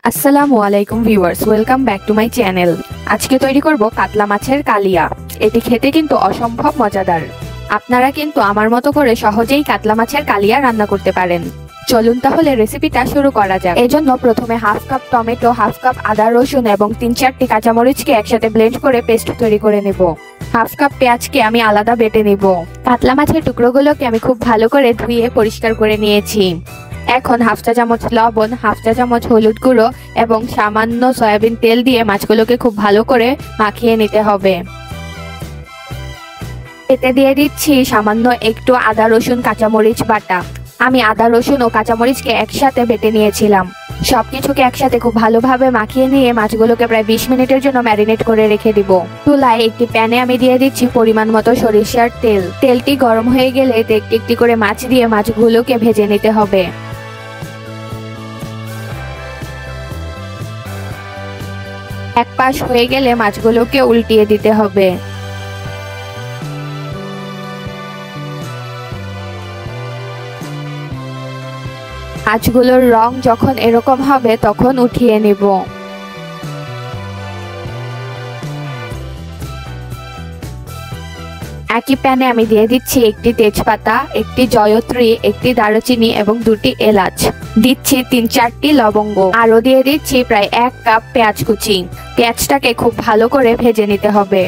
আসসালামু আলাইকুম viewers, welcome back to my channel. আজকে তৈরি করব কাতলা মাছের কালিয়া। এটি খেতে কিন্তু অসম্ভব মজাদার। আপনারা কিন্তু আমার মতো করে সহজেই কাতলা মাছের কালিয়া রান্না করতে পারেন। চলুন তাহলে রেসিপিটা শুরু করা যাক। এজন্য প্রথমে half cup tomato, half cup আদা রসুন এবং 3-4টি কাঁচামরিচকে একসাথে ব্লেন্ড করে পেস্ট তৈরি করে নেব। হাফ কাপ পেঁয়াজকে আমি আলাদা বেটে নেব। কাতলা মাছের টুকরোগুলোকে আমি খুব ভালো করে ধুয়ে পরিষ্কার করে নিয়েছি। এখন হাফ চা চামচ লবণ, হাফ চা চামচ হলুদ গুঁড়ো এবং সামান্য সয়াবিন তেল দিয়ে মাছগুলোকে খুব ভালো করে মাখিয়ে নিতে হবে। এতে দিয়ে দিচ্ছি সামান্য একটু আদা রসুন কাঁচামরিচ বাটা। আমি আদা রসুন ও কাঁচামরিচকে একসাথে বেটে নিয়েছিলাম। সবকিছুকে একসাথে খুব ভালোভাবে মাখিয়ে নিয়ে মাছগুলোকে প্রায় 20 মিনিটের জন্য ম্যারিনেট করে রেখে দিব। চুলায় একটি প্যানে আমি দিয়ে দিচ্ছি পরিমাণ মতো সরিষার তেল। তেলটি গরম হয়ে গেলে এতে একটি একটি করে মাছ দিয়ে মাছগুলোকে ভেজে নিতে হবে। এক পাশ হয়ে গেলে মাছগুলোকে উল্টিয়ে দিতে হবে। মাছগুলোর রং যখন এরকম হবে তখন উঠিয়ে নেব। একই প্যানে আমি দিয়ে দিচ্ছি একটি তেজপাতা, একটি জয়ত্রী, একটি দারুচিনি এবং 2টি এলাচ। দিচ্ছি 3-4টি লবঙ্গ। আরো দিয়ে দিচ্ছি প্রায় 1 কাপ পেঁয়াজ কুচি। পেঁয়াজটাকে খুব ভালো করে ভেজে নিতে হবে।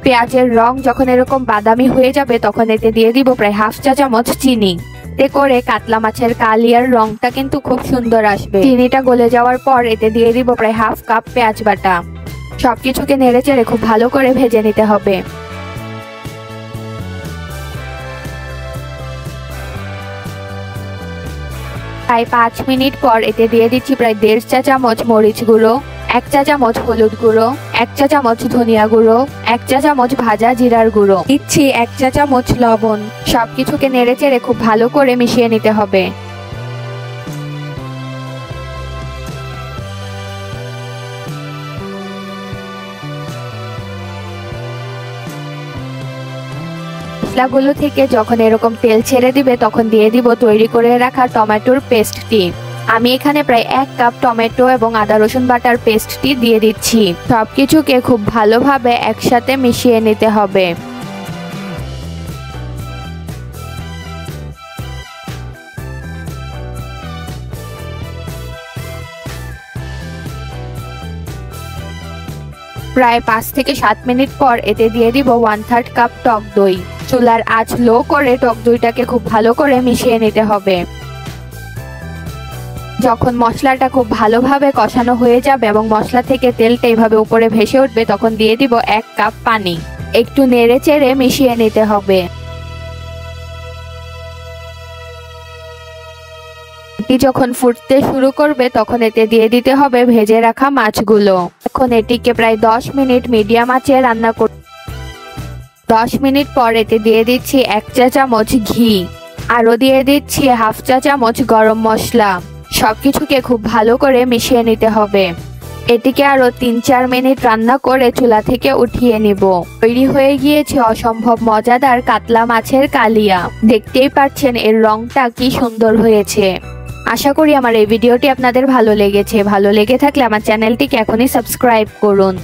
পেঁয়াজের রং যখন এরকম বাদামি হয়ে যাবে তখন এতে দিয়ে দিব প্রায় হাফ চা চামচ চিনি। এতে করে কাতলা মাছের কালিয়ার রংটা কিন্তু খুব সুন্দর আসবে। চিনিটা গলে যাওয়ার পর এতে দিয়ে দিব প্রায় হাফ কাপ পেঁয়াজ বাটা। সবকিছুকে নেড়েচেড়ে খুব ভালো করে ভেজে নিতে হবে। প্রায় 5 মিনিট পর এতে দিয়ে দিচ্ছি প্রায় 1.5 চা চামচ মরিচ গুঁড়ো, 1 চা চামচ হলুদ গুঁড়ো, 1 চা চামচ ধনিয়া গুঁড়ো, 1 চা চামচ ভাজা জিরার গুঁড়ো। দিচ্ছি 1 চা চামচ লবণ। সবকিছুকে নেড়েচেড়ে খুব ভালো করে মিশিয়ে নিতে হবে। মশলাগুলো থেকে যখন এরকম তেল ছেড়ে দিবে তখন দিয়ে দিব তৈরি করে রাখা টমেটোর পেস্টটি। আমি এখানে প্রায় 1 কাপ টমেটো এবং আদা রসুন বাটার পেস্টটি দিয়ে দিচ্ছি। সবকিছুকে খুব ভালোভাবে একসাথে মিশিয়ে নিতে হবে। প্রায় 5 থেকে 7 মিনিট পর এতে দিয়ে দিব 1/3 কাপ টক দই। চুলার আঁচ লো করে টক দইটাকে খুব ভালো করে মিশিয়ে নিতে হবে। যখন মশলাটা খুব ভালোভাবে কষানো হয়ে যাবে এবং মশলা থেকে তেলটা এইভাবে উপরে ভেসে উঠবে তখন দিয়ে দিব 1 কাপ পানি। একটু নেড়েচেড়ে মিশিয়ে নিতে হবে। যখন ফুটতে শুরু করবে তখন এতে দিয়ে দিতে হবে ভেজে রাখা মাছগুলো। এখন এটিকে প্রায় 10 মিনিট মিডিয়াম আঁচে রান্না করব। 10 মিনিট পর এতে দিয়ে দিচ্ছি 1 চা চামচ ঘি। আরো দিয়ে দিচ্ছি হাফ চা চামচ গরম মশলা। সবকিছুকে খুব ভালো করে মিশিয়ে নিতে হবে। এটিকে আরো 3-4 মিনিট রান্না করে চুলা থেকে উঠিয়ে নিব। তৈরি হয়ে গিয়েছে অসম্ভব মজাদার কাতলা মাছের কালিয়া। দেখতেই পাচ্ছেন এর রংটা কি সুন্দর হয়েছে। আশা করি আমার এই ভিডিওটি আপনাদের ভালো লেগেছে। ভালো লেগে থাকলে আমার চ্যানেলটিকে এখনই সাবস্ক্রাইব করুন।